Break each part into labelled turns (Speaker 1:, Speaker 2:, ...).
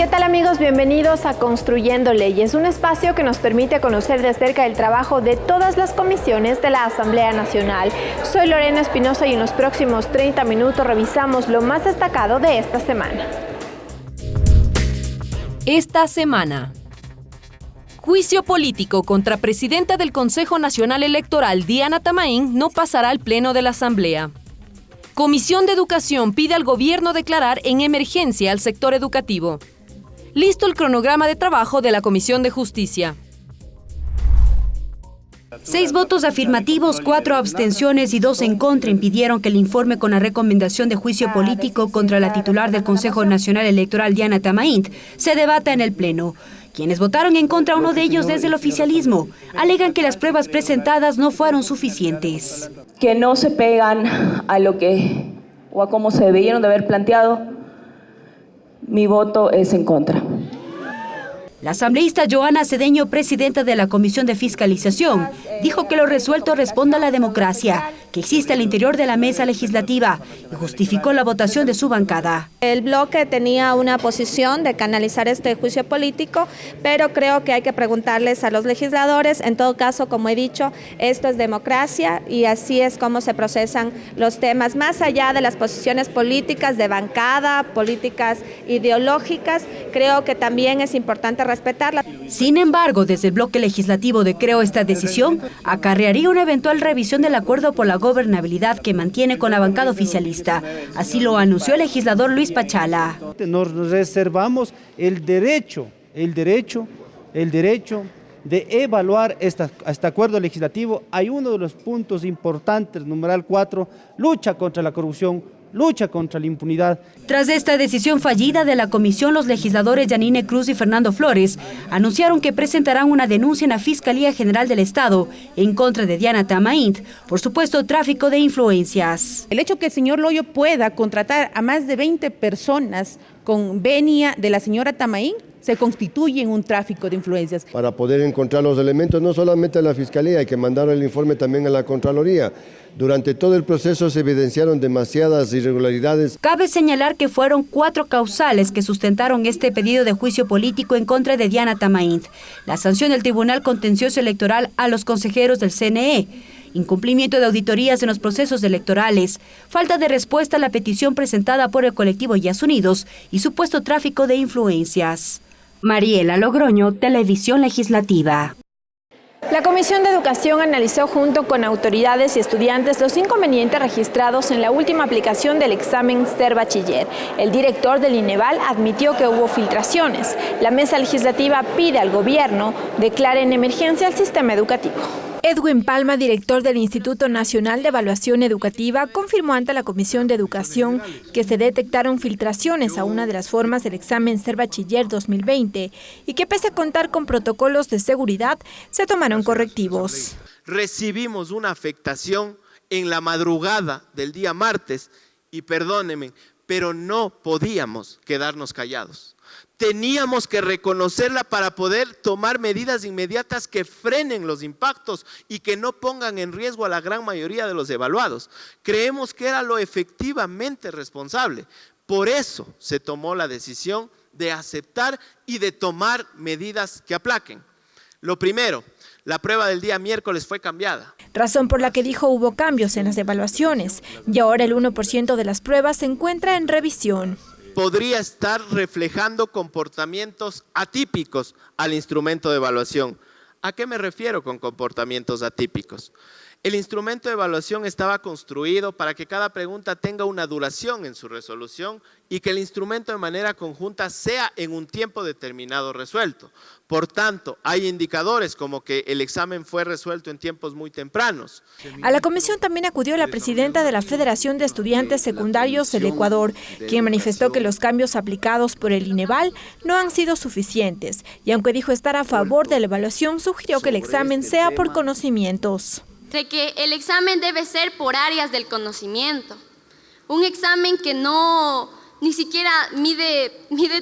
Speaker 1: ¿Qué tal amigos? Bienvenidos a Construyendo Leyes, un espacio que nos permite conocer de cerca el trabajo de todas las comisiones de la Asamblea Nacional. Soy Lorena Espinosa y en los próximos 30 minutos revisamos lo más destacado de esta semana.
Speaker 2: Esta semana. Juicio político contra presidenta del Consejo Nacional Electoral, Diana Tamain, no pasará al Pleno de la Asamblea. Comisión de Educación pide al gobierno declarar en emergencia al sector educativo. Listo el cronograma de trabajo de la Comisión de Justicia.
Speaker 3: 6 votos afirmativos, 4 abstenciones y 2 en contra impidieron que el informe con la recomendación de juicio político contra la titular del Consejo Nacional Electoral, Diana Tamain, se debata en el Pleno. Quienes votaron en contra, uno de ellos desde el oficialismo, alegan que las pruebas presentadas no fueron suficientes.
Speaker 4: Que no se pegan a lo que o a cómo se debieron de haber planteado, mi voto es en contra.
Speaker 3: La asambleísta Joana Cedeño, presidenta de la Comisión de Fiscalización, dijo que lo resuelto responde a la democracia que existe al interior de la mesa legislativa y justificó la votación de su bancada.
Speaker 5: El bloque tenía una posición de canalizar este juicio político, pero creo que hay que preguntarles a los legisladores. En todo caso, como he dicho, esto es democracia y así es como se procesan los temas, más allá de las posiciones políticas de bancada, políticas ideológicas. Creo que también es importante respetarla.
Speaker 3: Sin embargo, desde el bloque legislativo de Creo esta decisión acarrearía una eventual revisión del acuerdo por la gobernabilidad que mantiene con la bancada oficialista. Así lo anunció el legislador Luis Pachala.
Speaker 6: Nos reservamos el derecho de evaluar este acuerdo legislativo. Hay uno de los puntos importantes, numeral 4, lucha contra la corrupción, lucha contra la impunidad.
Speaker 3: Tras esta decisión fallida de la comisión, los legisladores Yanine Cruz y Fernando Flores anunciaron que presentarán una denuncia en la Fiscalía General del Estado en contra de Diana Tamain por supuesto tráfico de influencias.
Speaker 7: El hecho que el señor Loyo pueda contratar a más de 20 personas con venia de la señora Tamain se constituye en un tráfico de influencias.
Speaker 8: Para poder encontrar los elementos, no solamente a la Fiscalía, hay que mandar el informe también a la Contraloría. Durante todo el proceso se evidenciaron demasiadas irregularidades.
Speaker 3: Cabe señalar que fueron 4 causales que sustentaron este pedido de juicio político en contra de Diana Tamain. La sanción del Tribunal Contencioso Electoral a los consejeros del CNE, incumplimiento de auditorías en los procesos electorales, falta de respuesta a la petición presentada por el colectivo Yas Unidos y supuesto tráfico de influencias. Mariela Logroño, Televisión Legislativa.
Speaker 1: La Comisión de Educación analizó junto con autoridades y estudiantes los inconvenientes registrados en la última aplicación del examen Ser Bachiller. El director del INEVAL admitió que hubo filtraciones. La mesa legislativa pide al gobierno declare en emergencia el sistema educativo. Edwin Palma, director del Instituto Nacional de Evaluación Educativa, confirmó ante la Comisión de Educación que se detectaron filtraciones a una de las formas del examen Ser Bachiller 2020 y que pese a contar con protocolos de seguridad, se tomaron correctivos.
Speaker 9: Recibimos una afectación en la madrugada del día martes y perdónenme, pero no podíamos quedarnos callados. Teníamos que reconocerla para poder tomar medidas inmediatas que frenen los impactos y que no pongan en riesgo a la gran mayoría de los evaluados. Creemos que era lo efectivamente responsable. Por eso se tomó la decisión de aceptar y de tomar medidas que aplaquen. Lo primero, la prueba del día miércoles fue cambiada.
Speaker 1: Razón por la que dijo hubo cambios en las evaluaciones y ahora el 1% de las pruebas se encuentra en revisión.
Speaker 9: Podría estar reflejando comportamientos atípicos al instrumento de evaluación. ¿A qué me refiero con comportamientos atípicos? El instrumento de evaluación estaba construido para que cada pregunta tenga una duración en su resolución y que el instrumento de manera conjunta sea en un tiempo determinado resuelto. Por tanto, hay indicadores como que el examen fue resuelto en tiempos muy tempranos.
Speaker 1: A la comisión también acudió la presidenta de la Federación de Estudiantes Secundarios del Ecuador, quien manifestó que los cambios aplicados por el INEVAL no han sido suficientes y aunque dijo estar a favor de la evaluación, sugirió que el examen sea por conocimientos.
Speaker 10: De que el examen debe ser por áreas del conocimiento. Un examen que ni siquiera mide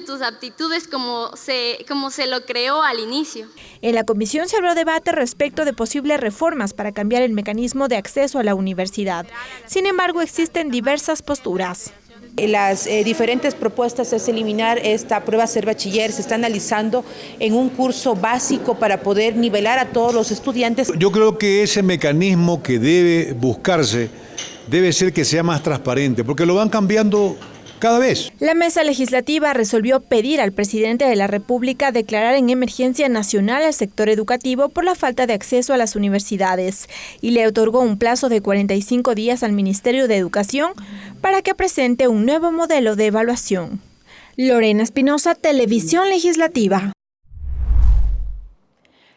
Speaker 10: tus aptitudes como se lo creó al inicio.
Speaker 1: En la comisión se abrió debate respecto de posibles reformas para cambiar el mecanismo de acceso a la universidad. Sin embargo, existen diversas posturas.
Speaker 7: Las diferentes propuestas es eliminar esta prueba Ser Bachiller, se está analizando en un curso básico para poder nivelar a todos los estudiantes.
Speaker 11: Yo creo que ese mecanismo que debe buscarse debe ser que sea más transparente, porque lo van cambiando cada vez.
Speaker 1: La mesa legislativa resolvió pedir al presidente de la República declarar en emergencia nacional al sector educativo por la falta de acceso a las universidades y le otorgó un plazo de 45 días al Ministerio de Educación para que presente un nuevo modelo de evaluación. Lorena Espinosa, Televisión Legislativa.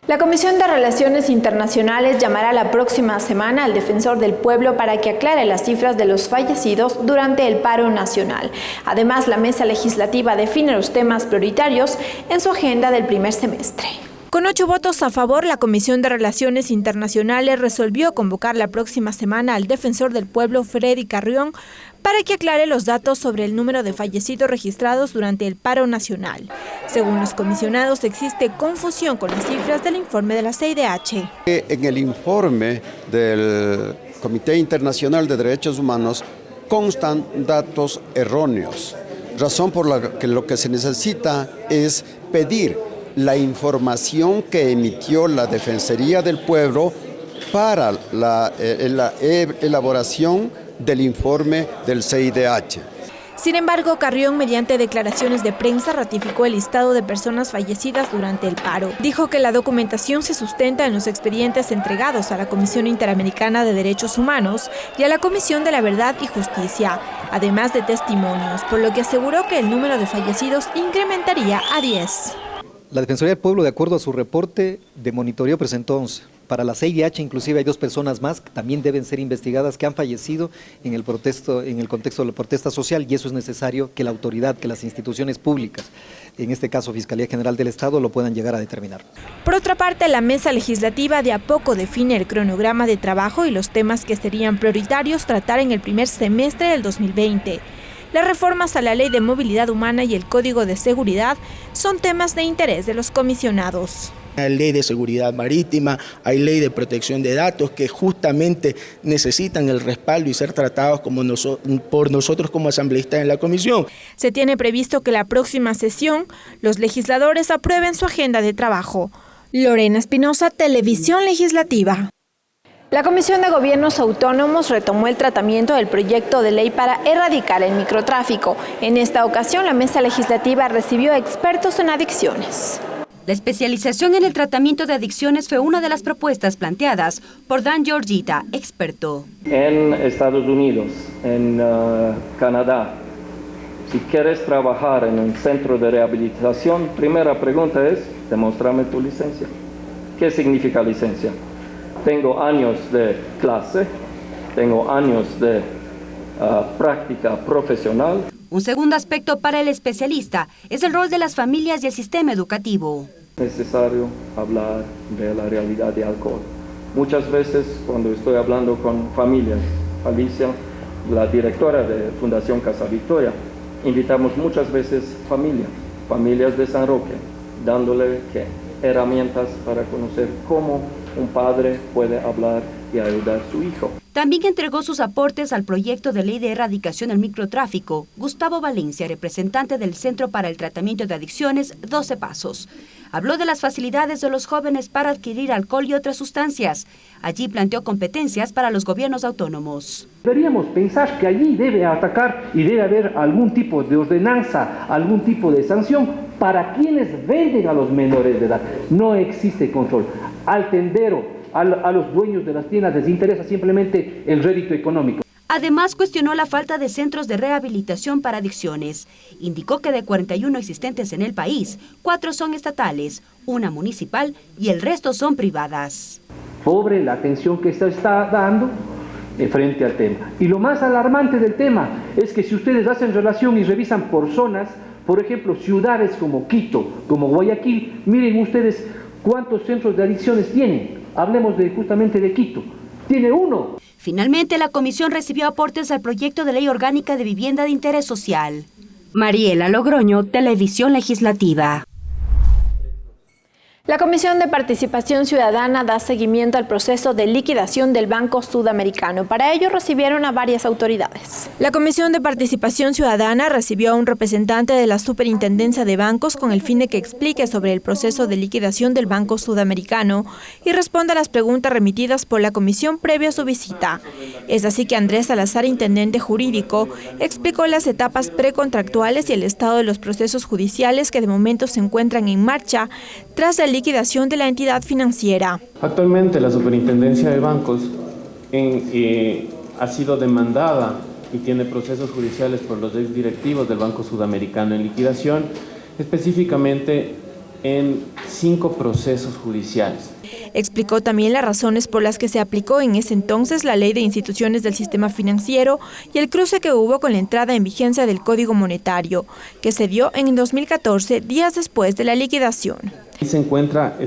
Speaker 1: La Comisión de Relaciones Internacionales llamará la próxima semana al Defensor del Pueblo para que aclare las cifras de los fallecidos durante el paro nacional. Además, la mesa legislativa define los temas prioritarios en su agenda del primer semestre. Con 8 votos a favor, la Comisión de Relaciones Internacionales resolvió convocar la próxima semana al Defensor del Pueblo, Freddy Carrión, para que aclare los datos sobre el número de fallecidos registrados durante el paro nacional. Según los comisionados, existe confusión con las cifras del informe de la CIDH.
Speaker 12: En el informe del Comité Internacional de Derechos Humanos constan datos erróneos, razón por la que lo que se necesita es pedir la información que emitió la Defensoría del Pueblo para la elaboración del informe del CIDH.
Speaker 1: Sin embargo, Carrión, mediante declaraciones de prensa, ratificó el listado de personas fallecidas durante el paro. Dijo que la documentación se sustenta en los expedientes entregados a la Comisión Interamericana de Derechos Humanos y a la Comisión de la Verdad y Justicia, además de testimonios, por lo que aseguró que el número de fallecidos incrementaría a 10.
Speaker 13: La Defensoría del Pueblo, de acuerdo a su reporte de monitoreo, presentó 11. Para la CIDH inclusive hay 2 personas más que también deben ser investigadas que han fallecido en el contexto de la protesta social, y eso es necesario que la autoridad, que las instituciones públicas, en este caso Fiscalía General del Estado, lo puedan llegar a determinar.
Speaker 1: Por otra parte, la mesa legislativa de a poco define el cronograma de trabajo y los temas que serían prioritarios tratar en el primer semestre del 2020. Las reformas a la Ley de Movilidad Humana y el Código de Seguridad son temas de interés de los comisionados.
Speaker 14: Hay ley de seguridad marítima, hay ley de protección de datos que justamente necesitan el respaldo y ser tratados por nosotros como asambleístas en la comisión.
Speaker 1: Se tiene previsto que la próxima sesión los legisladores aprueben su agenda de trabajo. Lorena Espinosa, Televisión Legislativa. La Comisión de Gobiernos Autónomos retomó el tratamiento del proyecto de ley para erradicar el microtráfico. En esta ocasión, la mesa legislativa recibió expertos en adicciones.
Speaker 3: La especialización en el tratamiento de adicciones fue una de las propuestas planteadas por Dan Georgita, experto.
Speaker 15: En Estados Unidos, en Canadá, si quieres trabajar en un centro de rehabilitación, primera pregunta es, demuéstrame tu licencia. ¿Qué significa licencia? Tengo años de clase, tengo años de práctica profesional.
Speaker 3: Un segundo aspecto para el especialista es el rol de las familias y el sistema educativo.
Speaker 15: Es necesario hablar de la realidad de alcohol. Muchas veces cuando estoy hablando con familias, Alicia, la directora de Fundación Casa Victoria, invitamos muchas veces familias de San Roque, dándole herramientas para conocer cómo un padre puede hablar y ayudar a su hijo.
Speaker 3: También entregó sus aportes al proyecto de ley de erradicación del microtráfico Gustavo Valencia, representante del Centro para el Tratamiento de Adicciones 12 Pasos. Habló de las facilidades de los jóvenes para adquirir alcohol y otras sustancias. Allí planteó competencias para los gobiernos autónomos.
Speaker 16: Deberíamos pensar que allí debe atacar y debe haber algún tipo de ordenanza, algún tipo de sanción para quienes venden a los menores de edad. No existe control. Al tendero, a los dueños de las tiendas les interesa simplemente el rédito económico.
Speaker 3: Además, cuestionó la falta de centros de rehabilitación para adicciones. Indicó que de 41 existentes en el país, 4 son estatales, 1 municipal y el resto son privadas.
Speaker 16: Sobre la atención que se está dando frente al tema. Y lo más alarmante del tema es que si ustedes hacen relación y revisan por zonas, por ejemplo, ciudades como Quito, como Guayaquil, miren ustedes cuántos centros de adicciones tienen. Hablemos justamente de Quito. Tiene 1.
Speaker 3: Finalmente, la comisión recibió aportes al proyecto de ley orgánica de vivienda de interés social. Mariela Logroño, Televisión Legislativa.
Speaker 1: La Comisión de Participación Ciudadana da seguimiento al proceso de liquidación del Banco Sudamericano. Para ello recibieron a varias autoridades. La Comisión de Participación Ciudadana recibió a un representante de la Superintendencia de Bancos con el fin de que explique sobre el proceso de liquidación del Banco Sudamericano y responda a las preguntas remitidas por la comisión previo a su visita. Es así que Andrés Salazar, intendente jurídico, explicó las etapas precontractuales y el estado de los procesos judiciales que de momento se encuentran en marcha tras la liquidación de la entidad financiera.
Speaker 17: Actualmente la Superintendencia de Bancos ha sido demandada y tiene procesos judiciales por los exdirectivos del Banco Sudamericano en liquidación, específicamente en 5 procesos judiciales.
Speaker 1: Explicó también las razones por las que se aplicó en ese entonces la Ley de Instituciones del Sistema Financiero y el cruce que hubo con la entrada en vigencia del Código Monetario, que se dio en 2014, días después de la liquidación.
Speaker 17: Ahí se encuentra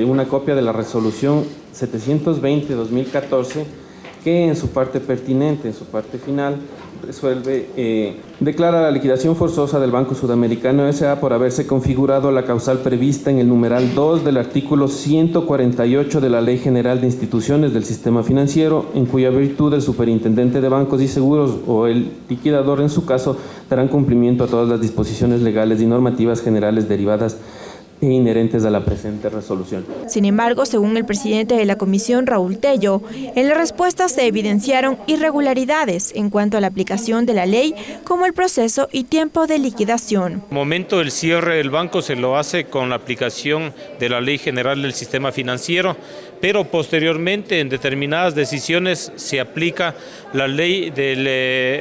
Speaker 17: una copia de la resolución 720-2014 que en su parte pertinente, en su parte final, declara la liquidación forzosa del Banco Sudamericano S.A. por haberse configurado la causal prevista en el numeral 2 del artículo 148 de la Ley General de Instituciones del Sistema Financiero, en cuya virtud el Superintendente de Bancos y Seguros o el liquidador en su caso darán cumplimiento a todas las disposiciones legales y normativas generales derivadas e inherentes a la presente resolución.
Speaker 1: Sin embargo, según el presidente de la comisión, Raúl Tello, en la respuesta se evidenciaron irregularidades en cuanto a la aplicación de la ley, como el proceso y tiempo de liquidación.
Speaker 18: En el momento del cierre del banco se lo hace con la aplicación de la Ley General del Sistema Financiero, pero posteriormente en determinadas decisiones se aplica la Ley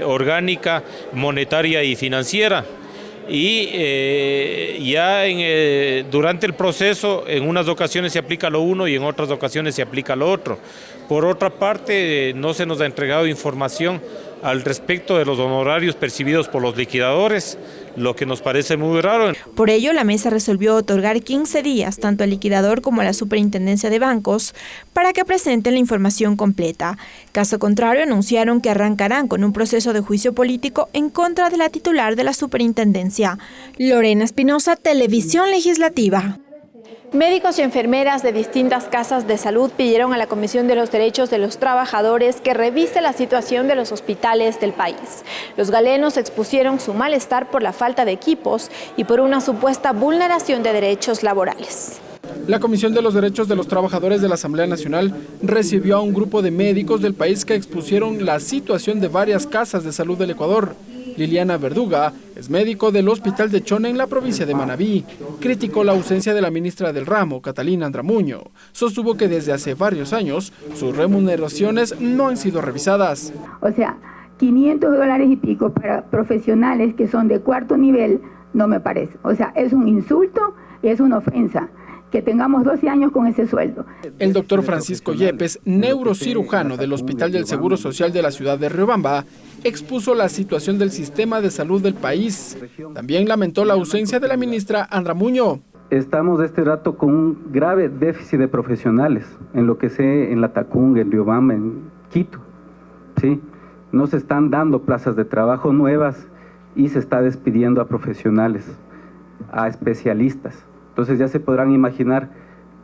Speaker 18: Orgánica Monetaria y Financiera. Y durante el proceso en unas ocasiones se aplica lo uno y en otras ocasiones se aplica lo otro. Por otra parte, no se nos ha entregado información al respecto de los honorarios percibidos por los liquidadores, lo que nos parece muy raro.
Speaker 1: Por ello, la mesa resolvió otorgar 15 días tanto al liquidador como a la Superintendencia de Bancos para que presenten la información completa. Caso contrario, anunciaron que arrancarán con un proceso de juicio político en contra de la titular de la Superintendencia. Lorena Espinosa, Televisión Legislativa. Médicos y enfermeras de distintas casas de salud pidieron a la Comisión de los Derechos de los Trabajadores que revise la situación de los hospitales del país. Los galenos expusieron su malestar por la falta de equipos y por una supuesta vulneración de derechos laborales.
Speaker 19: La Comisión de los Derechos de los Trabajadores de la Asamblea Nacional recibió a un grupo de médicos del país que expusieron la situación de varias casas de salud del Ecuador. Liliana Verduga es médico del Hospital de Chone en la provincia de Manabí. Criticó la ausencia de la ministra del ramo, Catalina Andramuño. Sostuvo que desde hace varios años sus remuneraciones no han sido revisadas.
Speaker 20: O sea, $500 y pico para profesionales que son de cuarto nivel no me parece. O sea, es un insulto y es una ofensa que tengamos 12 años con ese sueldo.
Speaker 19: El doctor Francisco Yepes, neurocirujano del Hospital del Seguro Social de la ciudad de Riobamba, expuso la situación del sistema de salud del país. También lamentó la ausencia de la ministra Andramuño.
Speaker 21: Estamos de este rato con un grave déficit de profesionales, en lo que sé en la Tacunga, en Riobamba, en Quito. ¿Sí? No se están dando plazas de trabajo nuevas y se está despidiendo a profesionales, a especialistas. Entonces ya se podrán imaginar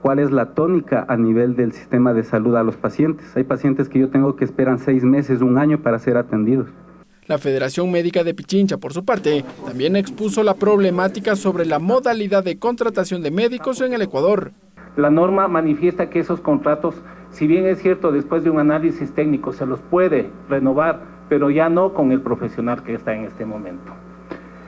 Speaker 21: cuál es la tónica a nivel del sistema de salud a los pacientes. Hay pacientes que yo tengo que esperan 6 meses, 1 año para ser atendidos.
Speaker 19: La Federación Médica de Pichincha, por su parte, también expuso la problemática sobre la modalidad de contratación de médicos en el Ecuador.
Speaker 21: La norma manifiesta que esos contratos, si bien es cierto, después de un análisis técnico se los puede renovar, pero ya no con el profesional que está en este momento.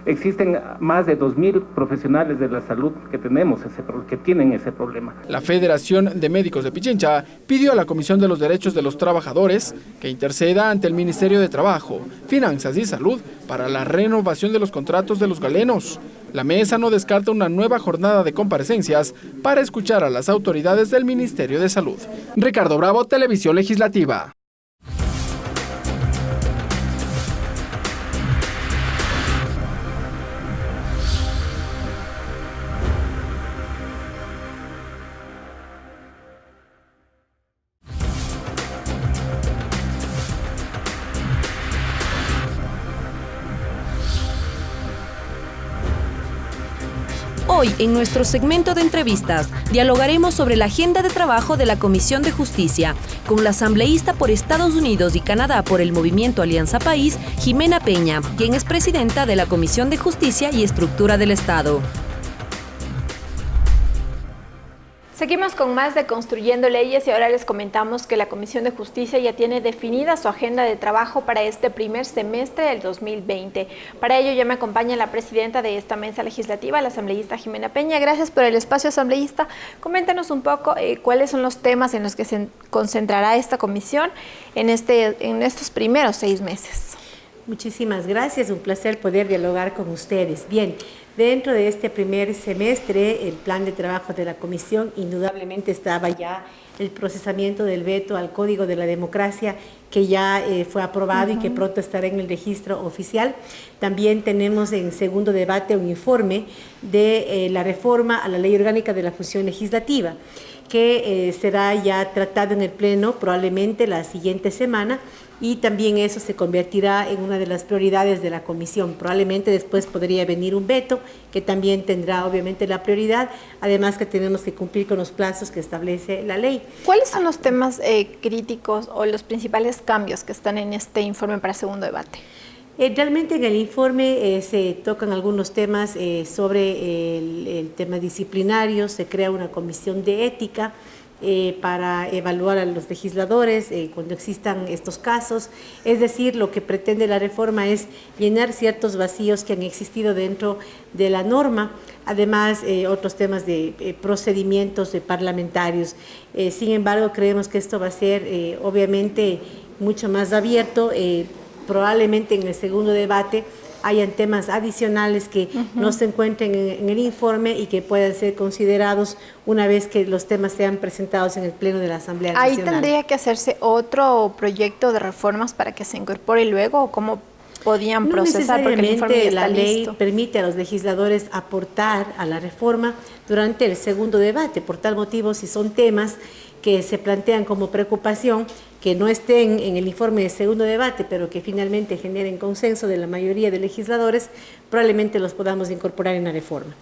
Speaker 21: Existen más de 2.000 profesionales de la salud que tienen ese problema.
Speaker 19: La Federación de Médicos de Pichincha pidió a la Comisión de los Derechos de los Trabajadores que interceda ante el Ministerio de Trabajo, Finanzas y Salud para la renovación de los contratos de los galenos. La mesa no descarta una nueva jornada de comparecencias para escuchar a las autoridades del Ministerio de Salud. Ricardo Bravo, Televisión Legislativa.
Speaker 2: Hoy, en nuestro segmento de entrevistas, dialogaremos sobre la agenda de trabajo de la Comisión de Justicia con la asambleísta por Estados Unidos y Canadá por el Movimiento Alianza País, Jimena Peña, quien es presidenta de la Comisión de Justicia y Estructura del Estado.
Speaker 1: Seguimos con más de Construyendo Leyes y ahora les comentamos que la Comisión de Justicia ya tiene definida su agenda de trabajo para este primer semestre del 2020. Para ello ya me acompaña la presidenta de esta mesa legislativa, la asambleísta Jimena Peña. Gracias por el espacio, asambleísta. Coméntanos un poco cuáles son los temas en los que se concentrará esta comisión en estos primeros 6 meses.
Speaker 22: Muchísimas gracias, un placer poder dialogar con ustedes. Bien, dentro de este primer semestre, el plan de trabajo de la comisión, indudablemente estaba ya el procesamiento del veto al Código de la Democracia, que ya fue aprobado y que pronto estará en el registro oficial. También tenemos en segundo debate un informe de la reforma a la Ley Orgánica de la Función Legislativa, que será ya tratado en el Pleno probablemente la siguiente semana, y también eso se convertirá en una de las prioridades de la comisión. Probablemente después podría venir un veto, que también tendrá obviamente la prioridad, además que tenemos que cumplir con los plazos que establece la ley.
Speaker 1: ¿Cuáles son los temas críticos o los principales cambios que están en este informe para segundo debate?
Speaker 22: Realmente en el informe se tocan algunos temas sobre el tema disciplinario, se crea una comisión de ética para evaluar a los legisladores cuando existan estos casos. Es decir, lo que pretende la reforma es llenar ciertos vacíos que han existido dentro de la norma, además otros temas de procedimientos de parlamentarios. Sin embargo, creemos que esto va a ser obviamente mucho más abierto. Probablemente en el segundo debate hayan temas adicionales que no se encuentren en el informe y que puedan ser considerados una vez que los temas sean presentados en el Pleno de la Asamblea Nacional.
Speaker 1: ¿Ahí tendría que hacerse otro proyecto de reformas para que se incorpore luego o cómo podían procesar? Porque el informe ya está
Speaker 22: la ley
Speaker 1: listo.
Speaker 22: Permite a los legisladores aportar a la reforma durante el segundo debate. Por tal motivo, si son temas que se plantean como preocupación, que no estén en el informe de segundo debate, pero que finalmente generen consenso de la mayoría de legisladores, probablemente los podamos incorporar en la reforma.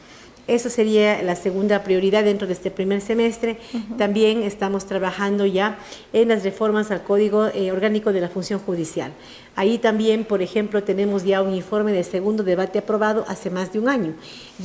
Speaker 22: Eso sería la segunda prioridad dentro de este primer semestre. También estamos trabajando ya en las reformas al Código Orgánico de la Función Judicial. Ahí también, por ejemplo, tenemos ya un informe de segundo debate aprobado hace más de un año.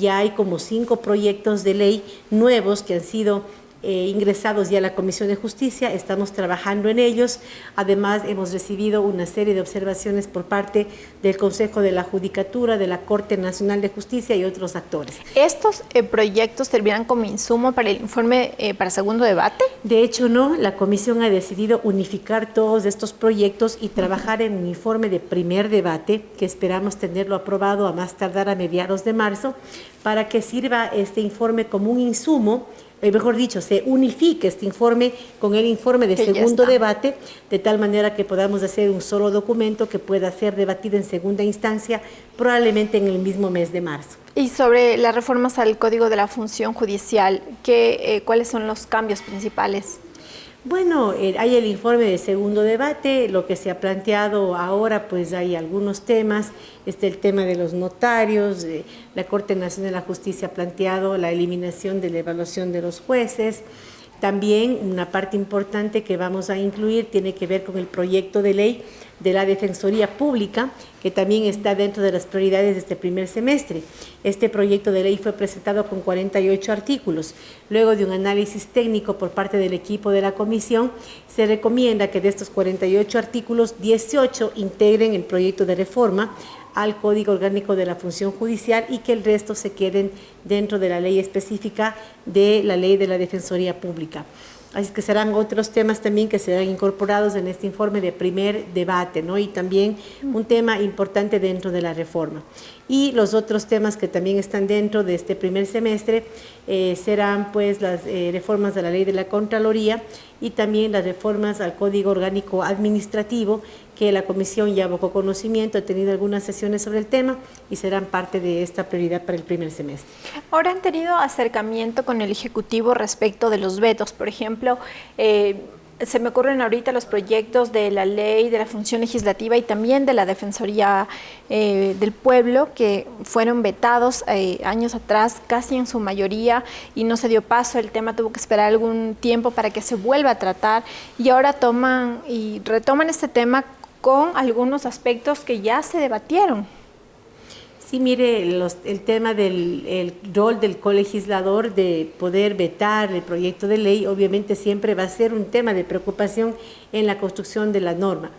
Speaker 22: Ya hay como 5 proyectos de ley nuevos que han sido ingresados ya a la Comisión de Justicia, estamos trabajando en ellos. Además, hemos recibido una serie de observaciones por parte del Consejo de la Judicatura, de la Corte Nacional de Justicia y otros actores.
Speaker 1: ¿Estos proyectos servirán como insumo para el informe para segundo debate?
Speaker 22: De hecho, no. La Comisión ha decidido unificar todos estos proyectos y trabajar en un informe de primer debate, que esperamos tenerlo aprobado a más tardar a mediados de marzo, para que sirva este informe como un insumo, mejor dicho, se unifique este informe con el informe de segundo debate, de tal manera que podamos hacer un solo documento que pueda ser debatido en segunda instancia, probablemente en el mismo mes de marzo.
Speaker 1: Y sobre las reformas al Código de la Función Judicial, ¿cuáles son los cambios principales?
Speaker 22: Bueno, hay el informe de segundo debate. Lo que se ha planteado ahora, pues hay algunos temas. El tema de los notarios. La Corte Nacional de la Justicia ha planteado la eliminación de la evaluación de los jueces. También una parte importante que vamos a incluir tiene que ver con el proyecto de ley de la Defensoría Pública, que también está dentro de las prioridades de este primer semestre. Este proyecto de ley fue presentado con 48 artículos. Luego de un análisis técnico por parte del equipo de la comisión, se recomienda que de estos 48 artículos, 18 integren el proyecto de reforma al Código Orgánico de la Función Judicial y que el resto se queden dentro de la ley específica de la Ley de la Defensoría Pública. Así que serán otros temas también que serán incorporados en este informe de primer debate, ¿no? Y también un tema importante dentro de la reforma. Y los otros temas que también están dentro de este primer semestre serán pues las reformas a la Ley de la Contraloría y también las reformas al Código Orgánico Administrativo, que la Comisión ya abocó conocimiento, ha tenido algunas sesiones sobre el tema y serán parte de esta prioridad para el primer semestre.
Speaker 1: Ahora, ¿han tenido acercamiento con el Ejecutivo respecto de los vetos? Por ejemplo, Se me ocurren ahorita los proyectos de la ley de la función legislativa y también de la Defensoría del Pueblo, que fueron vetados años atrás, casi en su mayoría, y no se dio paso. El tema tuvo que esperar algún tiempo para que se vuelva a tratar, y ahora retoman este tema con algunos aspectos que ya se debatieron.
Speaker 22: Sí, mire, el tema del rol del colegislador de poder vetar el proyecto de ley, obviamente siempre va a ser un tema de preocupación en la construcción de la norma.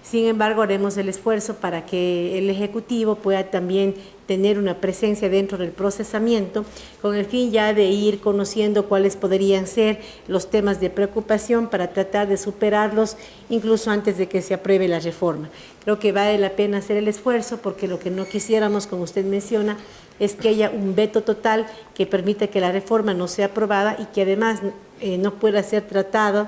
Speaker 22: Sin embargo, haremos el esfuerzo para que el Ejecutivo pueda también tener una presencia dentro del procesamiento, con el fin ya de ir conociendo cuáles podrían ser los temas de preocupación para tratar de superarlos incluso antes de que se apruebe la reforma. Creo que vale la pena hacer el esfuerzo, porque lo que no quisiéramos, como usted menciona, es que haya un veto total que permita que la reforma no sea aprobada y que además no pueda ser tratado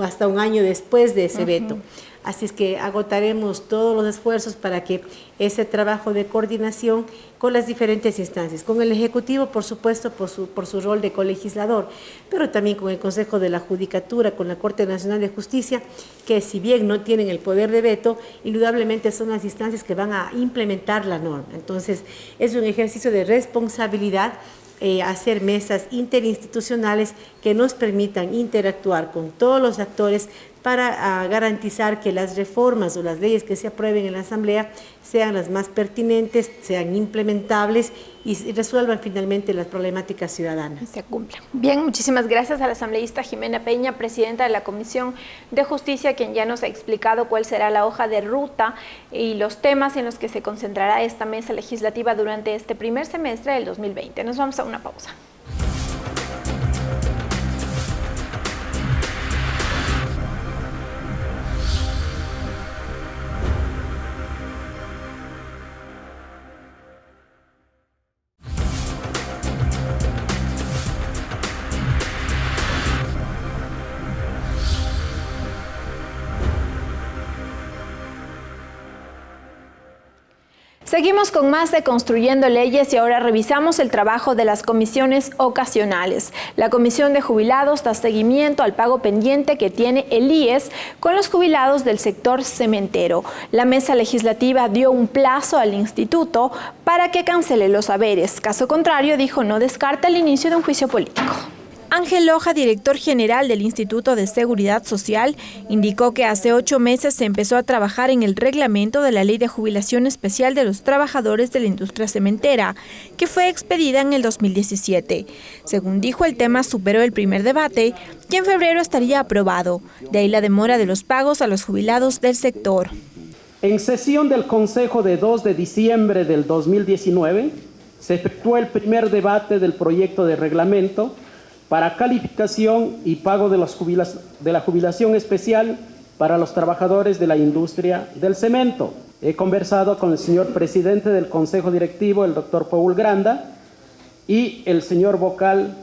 Speaker 22: hasta un año después de ese veto. Así es que agotaremos todos los esfuerzos para que ese trabajo de coordinación con las diferentes instancias, con el Ejecutivo, por supuesto, por su rol de colegislador, pero también con el Consejo de la Judicatura, con la Corte Nacional de Justicia, que si bien no tienen el poder de veto, indudablemente son las instancias que van a implementar la norma. Entonces, es un ejercicio de responsabilidad hacer mesas interinstitucionales que nos permitan interactuar con todos los actores para garantizar que las reformas o las leyes que se aprueben en la Asamblea sean las más pertinentes, sean implementables y resuelvan finalmente las problemáticas ciudadanas.
Speaker 1: Se cumplan. Bien, muchísimas gracias a la asambleísta Jimena Peña, presidenta de la Comisión de Justicia, quien ya nos ha explicado cuál será la hoja de ruta y los temas en los que se concentrará esta mesa legislativa durante este primer semestre del 2020. Nos vamos a una pausa. Seguimos con más de Construyendo Leyes y ahora revisamos el trabajo de las comisiones ocasionales. La Comisión de Jubilados da seguimiento al pago pendiente que tiene el IES con los jubilados del sector cementero. La mesa legislativa dio un plazo al instituto para que cancele los haberes. Caso contrario, dijo, no descarta el inicio de un juicio político. Ángel Loja, director general del Instituto de Seguridad Social, indicó que hace 8 meses se empezó a trabajar en el reglamento de la Ley de Jubilación Especial de los Trabajadores de la Industria Cementera, que fue expedida en el 2017. Según dijo, el tema superó el primer debate y en febrero estaría aprobado. De ahí la demora de los pagos a los jubilados del sector.
Speaker 4: En sesión del Consejo de 2 de diciembre del 2019, se efectuó el primer debate del proyecto de reglamento para calificación y pago de la jubilación especial para los trabajadores de la industria del cemento. He conversado con el señor presidente del Consejo Directivo, el doctor Paul Granda, y el señor vocal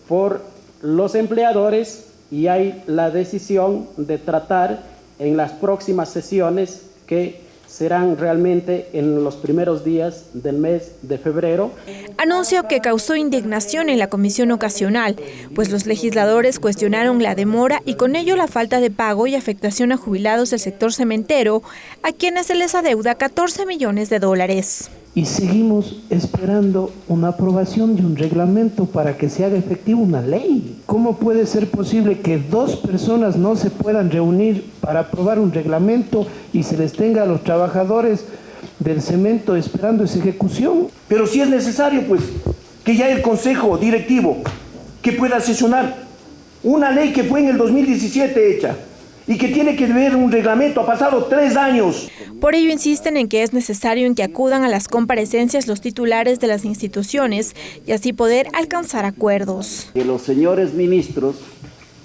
Speaker 4: por los empleadores, y hay la decisión de tratar en las próximas sesiones que serán realmente en los primeros días del mes de febrero.
Speaker 1: Anuncio que causó indignación en la comisión ocasional, pues los legisladores cuestionaron la demora y con ello la falta de pago y afectación a jubilados del sector cementero, a quienes se les adeuda $14 millones.
Speaker 5: Y seguimos esperando una aprobación de un reglamento para que se haga efectiva una ley. ¿Cómo puede ser posible que 2 personas no se puedan reunir para aprobar un reglamento y se les tenga a los trabajadores del cemento esperando esa ejecución?
Speaker 23: Pero si es necesario, pues, que ya el Consejo Directivo que pueda sesionar una ley que fue en el 2017 hecha y que tiene que ver un reglamento, ha pasado 3 años.
Speaker 1: Por ello insisten en que es necesario en que acudan a las comparecencias los titulares de las instituciones y así poder alcanzar acuerdos.
Speaker 24: Que los señores ministros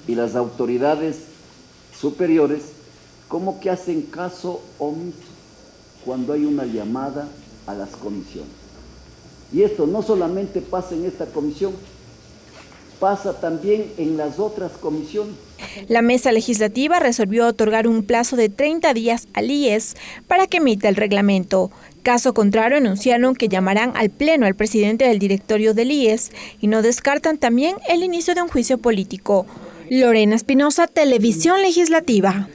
Speaker 24: y las autoridades superiores como que hacen caso omiso cuando hay una llamada a las comisiones. Y esto no solamente pasa en esta comisión, pasa también en las otras comisiones.
Speaker 1: La mesa legislativa resolvió otorgar un plazo de 30 días al IES para que emita el reglamento. Caso contrario, anunciaron que llamarán al Pleno al presidente del directorio del IES y no descartan también el inicio de un juicio político. Lorena Espinosa, Televisión Legislativa.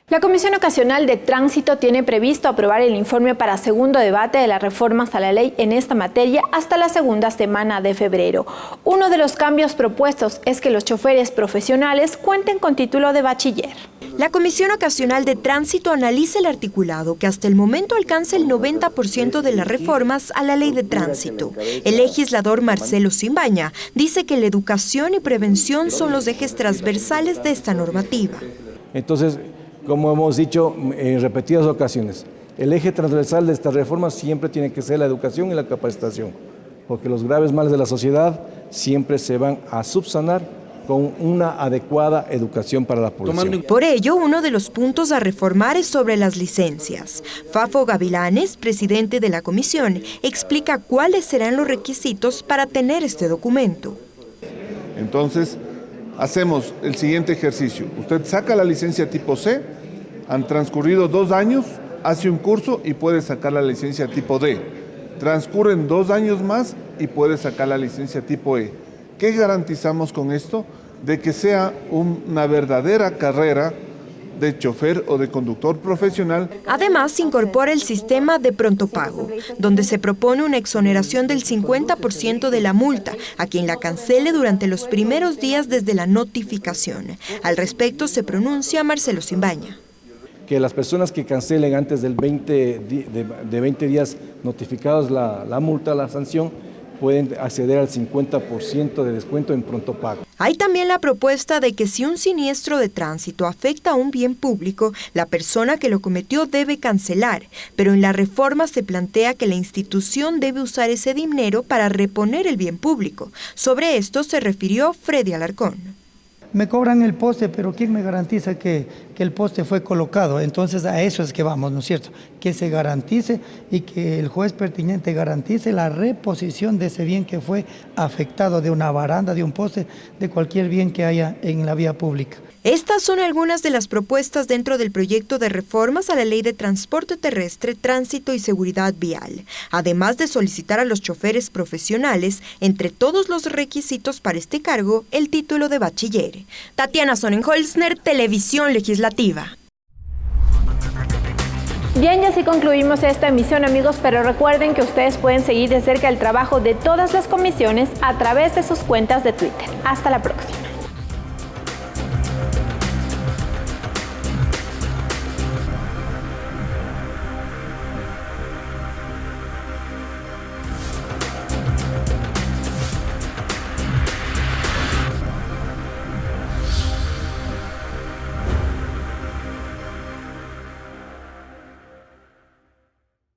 Speaker 1: La Comisión Ocasional de Tránsito tiene previsto aprobar el informe para segundo debate de las reformas a la ley en esta materia hasta la segunda semana de febrero. Uno de los cambios propuestos es que los choferes profesionales cuenten con título de bachiller.
Speaker 6: La Comisión Ocasional de Tránsito analiza el articulado que hasta el momento alcanza el 90% de las reformas a la ley de tránsito. El legislador Marcelo Simbaña dice que la educación y prevención son los ejes transversales de esta normativa.
Speaker 8: Entonces, como hemos dicho en repetidas ocasiones, el eje transversal de esta reforma siempre tiene que ser la educación y la capacitación, porque los graves males de la sociedad siempre se van a subsanar con una adecuada educación para la población.
Speaker 6: Por ello, uno de los puntos a reformar es sobre las licencias. Fafo Gavilanes, presidente de la comisión, explica cuáles serán los requisitos para tener este documento.
Speaker 9: Entonces, hacemos el siguiente ejercicio. Usted saca la licencia tipo C, han transcurrido 2 años, hace un curso y puede sacar la licencia tipo D. Transcurren 2 años más y puede sacar la licencia tipo E. ¿Qué garantizamos con esto? De que sea una verdadera carrera de chofer o de conductor profesional.
Speaker 6: Además, incorpora el sistema de pronto pago, donde se propone una exoneración del 50% de la multa a quien la cancele durante los primeros días desde la notificación. Al respecto se pronuncia Marcelo Simbaña.
Speaker 8: Que las personas que cancelen antes del 20 días notificados la multa, la sanción, pueden acceder al 50% de descuento en pronto pago.
Speaker 6: Hay también la propuesta de que si un siniestro de tránsito afecta a un bien público, la persona que lo cometió debe cancelar, pero en la reforma se plantea que la institución debe usar ese dinero para reponer el bien público. Sobre esto se refirió Freddy Alarcón.
Speaker 10: Me cobran el poste, pero ¿quién me garantiza que el poste fue colocado? Entonces a eso es que vamos, ¿no es cierto? Que se garantice y que el juez pertinente garantice la reposición de ese bien que fue afectado, de una baranda, de un poste, de cualquier bien que haya en la vía pública.
Speaker 6: Estas son algunas de las propuestas dentro del proyecto de reformas a la Ley de Transporte Terrestre, Tránsito y Seguridad Vial, además de solicitar a los choferes profesionales, entre todos los requisitos para este cargo, el título de bachiller. Tatiana Sonnenholzner, Televisión Legislativa.
Speaker 1: Bien, y así concluimos esta emisión, amigos, pero recuerden que ustedes pueden seguir de cerca el trabajo de todas las comisiones a través de sus cuentas de Twitter. Hasta la próxima.